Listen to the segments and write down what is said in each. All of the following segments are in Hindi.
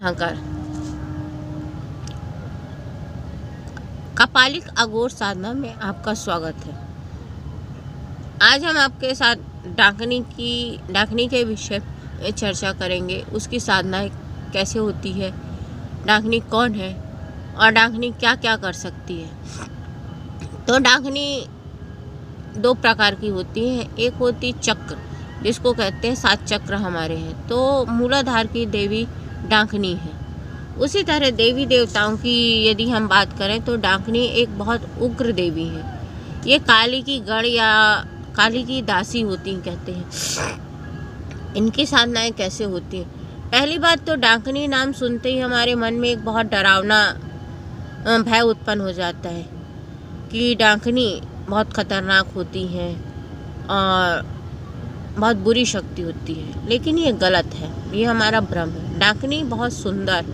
हकार कपालिक अघोर साधना में आपका स्वागत है। आज हम आपके साथ डाकनी के विषय में चर्चा करेंगे। उसकी साधना कैसे होती है, डाकनी कौन है और डाकनी क्या क्या कर सकती है। तो डाकनी दो प्रकार की होती है। एक होती चक्र, जिसको कहते हैं 7 चक्र हमारे हैं, तो मूलाधार की देवी डाकनी है। उसी तरह देवी देवताओं की यदि हम बात करें तो डाकनी एक बहुत उग्र देवी है। ये काली की गढ़ या काली की दासी होती कहते हैं। इनकी साधनाएं कैसे होती हैं? पहली बात तो डाकनी नाम सुनते ही हमारे मन में एक बहुत डरावना भय उत्पन्न हो जाता है कि डाकनी बहुत खतरनाक होती है और बहुत बुरी शक्ति होती है। लेकिन ये गलत है, ये हमारा भ्रम है। डाकनी बहुत सुंदर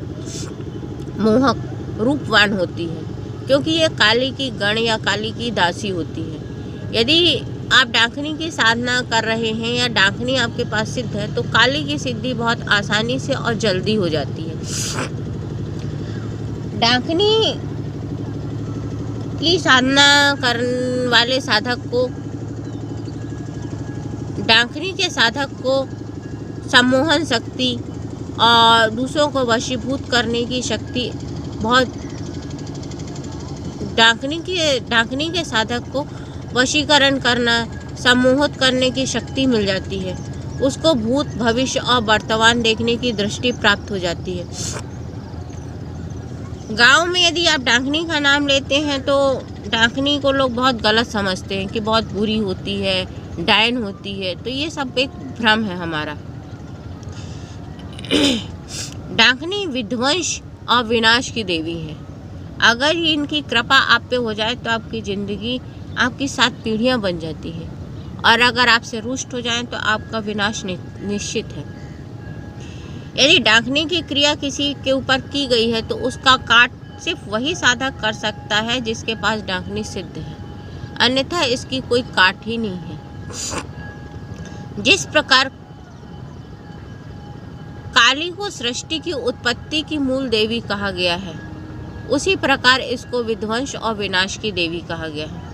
मोहक रूपवान होती है, क्योंकि ये काली की गण या काली की दासी होती है। यदि आप डाकनी की साधना कर रहे हैं या डाकनी आपके पास सिद्ध है तो काली की सिद्धि बहुत आसानी से और जल्दी हो जाती है। डाकनी की साधना करने वाले डाकनी के साधक को सम्मोहन शक्ति और दूसरों को वशीभूत करने की शक्ति बहुत डाकनी के साधक को वशीकरण करना, सम्मोहित करने की शक्ति मिल जाती है। उसको भूत, भविष्य और वर्तमान देखने की दृष्टि प्राप्त हो जाती है। गांव में यदि आप डाकनी का नाम लेते हैं तो डाकनी को लोग बहुत गलत समझते हैं कि बहुत बुरी होती है, डायन होती है। तो ये सब एक भ्रम है हमारा। डाकनी विध्वंस और विनाश की देवी है। अगर इनकी कृपा आप पे हो जाए तो आपकी ज़िंदगी आपकी 7 पीढ़ियां बन जाती है, और अगर आपसे रुष्ट हो जाए तो आपका विनाश निश्चित है। यदि डाकनी की क्रिया किसी के ऊपर की गई है तो उसका काट सिर्फ वही साधक कर सकता है जिसके पास डाकनी सिद्ध है, अन्यथा इसकी कोई काट ही नहीं है। जिस प्रकार काली को सृष्टि की उत्पत्ति की मूल देवी कहा गया है, उसी प्रकार इसको विध्वंस और विनाश की देवी कहा गया है।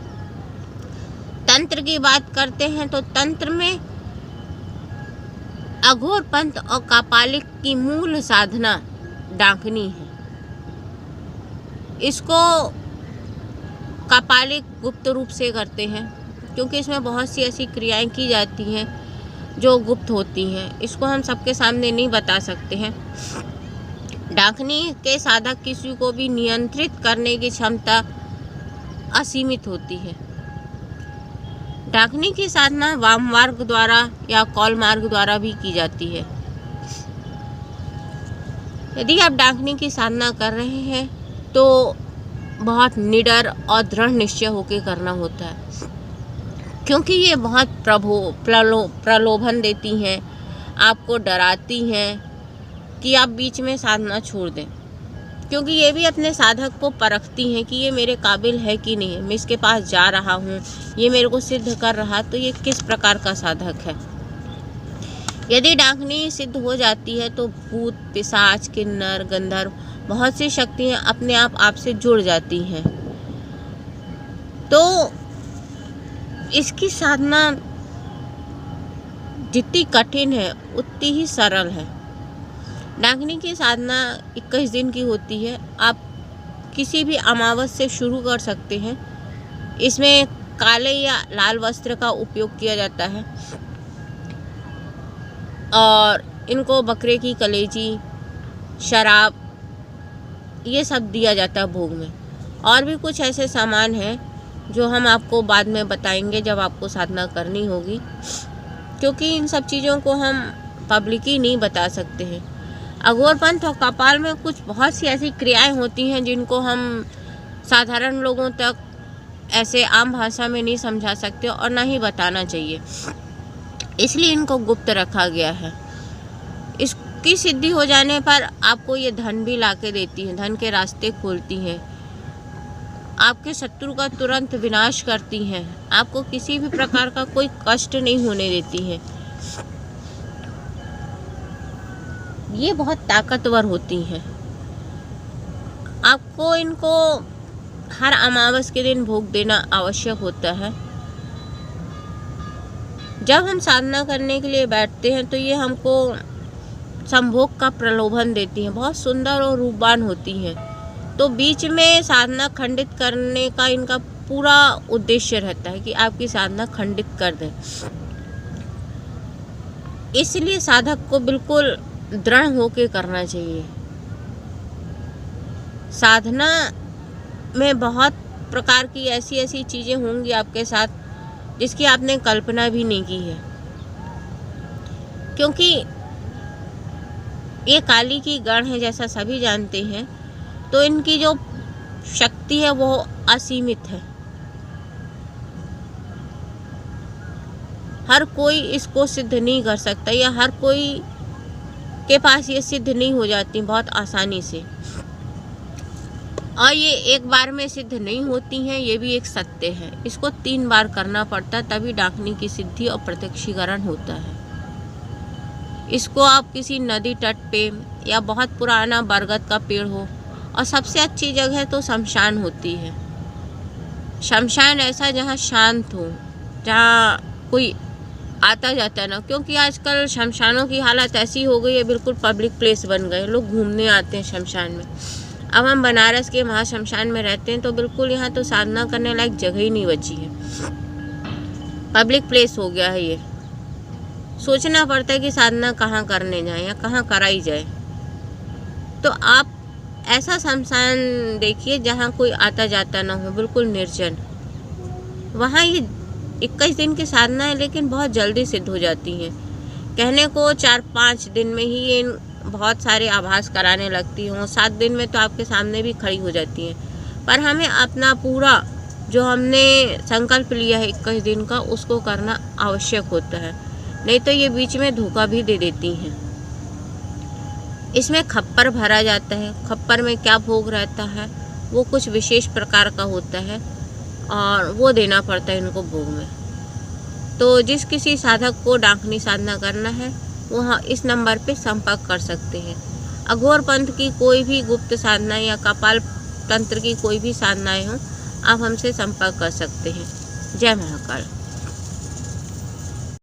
तंत्र की बात करते हैं तो तंत्र में अघोर पंथ और कापालिक की मूल साधना डाकनी है। इसको कापालिक गुप्त रूप से करते हैं, क्योंकि इसमें बहुत सी ऐसी क्रियाएं की जाती हैं जो गुप्त होती हैं। इसको हम सबके सामने नहीं बता सकते हैं। डाकनी के साधक किसी को भी नियंत्रित करने की क्षमता असीमित होती है। डाकनी की साधना वाम मार्ग द्वारा या कौल मार्ग द्वारा भी की जाती है। यदि आप डाकनी की साधना कर रहे हैं तो बहुत निडर और दृढ़ निश्चय होकर करना होता है, क्योंकि ये बहुत प्रलोभन देती हैं, आपको डराती हैं कि आप बीच में साधना छोड़ दें, क्योंकि ये भी अपने साधक को परखती हैं कि ये मेरे काबिल है कि नहीं है। मैं इसके पास जा रहा हूँ, ये मेरे को सिद्ध कर रहा, तो ये किस प्रकार का साधक है। यदि डाकनी सिद्ध हो जाती है तो भूत, पिशाच, किन्नर, गंधर्व, बहुत सी शक्तियाँ अपने आप से जुड़ जाती हैं। तो इसकी साधना जितनी कठिन है उतनी ही सरल है। डाकनी की साधना 21 दिन की होती है। आप किसी भी अमावस से शुरू कर सकते हैं। इसमें काले या लाल वस्त्र का उपयोग किया जाता है और इनको बकरे की कलेजी, शराब, ये सब दिया जाता है भोग में। और भी कुछ ऐसे सामान हैं जो हम आपको बाद में बताएंगे जब आपको साधना करनी होगी, क्योंकि इन सब चीज़ों को हम पब्लिकली नहीं बता सकते हैं। अघोर पंथ और कपाल में कुछ बहुत सी ऐसी क्रियाएं होती हैं जिनको हम साधारण लोगों तक ऐसे आम भाषा में नहीं समझा सकते और ना ही बताना चाहिए, इसलिए इनको गुप्त रखा गया है। इसकी सिद्धि हो जाने पर आपको ये धन भी ला के देती है, धन के रास्ते खोलती हैं, आपके शत्रु का तुरंत विनाश करती हैं, आपको किसी भी प्रकार का कोई कष्ट नहीं होने देती हैं। ये बहुत ताकतवर होती हैं। आपको इनको हर अमावस के दिन भोग देना आवश्यक होता है। जब हम साधना करने के लिए बैठते हैं तो ये हमको संभोग का प्रलोभन देती हैं, बहुत सुंदर और रूपवान होती हैं। तो बीच में साधना खंडित करने का इनका पूरा उद्देश्य रहता है कि आपकी साधना खंडित कर दें। इसलिए साधक को बिल्कुल दृढ़ होकर करना चाहिए। साधना में बहुत प्रकार की ऐसी ऐसी चीज़ें होंगी आपके साथ जिसकी आपने कल्पना भी नहीं की है, क्योंकि ये काली की गण है जैसा सभी जानते हैं। तो इनकी जो शक्ति है वो असीमित है। हर कोई इसको सिद्ध नहीं कर सकता, या हर कोई के पास ये सिद्ध नहीं हो जाती बहुत आसानी से, और ये एक बार में सिद्ध नहीं होती हैं, ये भी एक सत्य है। इसको 3 बार करना पड़ता है तभी डाकनी की सिद्धि और प्रत्यक्षीकरण होता है। इसको आप किसी नदी तट पे या बहुत पुराना बरगद का पेड़ हो, और सबसे अच्छी जगह तो शमशान होती है। शमशान ऐसा जहाँ शांत हो, जहाँ कोई आता जाता ना, क्योंकि आजकल शमशानों की हालत ऐसी हो गई है, बिल्कुल पब्लिक प्लेस बन गए, लोग घूमने आते हैं शमशान में। अब हम बनारस के महाशमशान में रहते हैं तो बिल्कुल यहाँ तो साधना करने लायक जगह ही नहीं बची है, पब्लिक प्लेस हो गया है। ये सोचना पड़ता है कि साधना कहाँ करने जाए या कहाँ कराई जाए। तो आप ऐसा शमशान देखिए जहाँ कोई आता जाता ना हो, बिल्कुल निर्जन। वहाँ ये 21 दिन की साधना है, लेकिन बहुत जल्दी सिद्ध हो जाती हैं। कहने को 4-5 दिन में ही ये बहुत सारे आभास कराने लगती हों, 7 दिन में तो आपके सामने भी खड़ी हो जाती हैं। पर हमें अपना पूरा जो हमने संकल्प लिया है 21 दिन का, उसको करना आवश्यक होता है, नहीं तो ये बीच में धोखा भी दे देती हैं। इसमें खप्पर भरा जाता है। खप्पर में क्या भोग रहता है, वो कुछ विशेष प्रकार का होता है और वो देना पड़ता है इनको भोग में। तो जिस किसी साधक को डाकनी साधना करना है वो हाँ इस नंबर पे संपर्क कर सकते हैं। अघोर पंथ की कोई भी गुप्त साधना या कपाल तंत्र की कोई भी साधनाएं हों, आप हमसे संपर्क कर सकते हैं। जय महाकाल।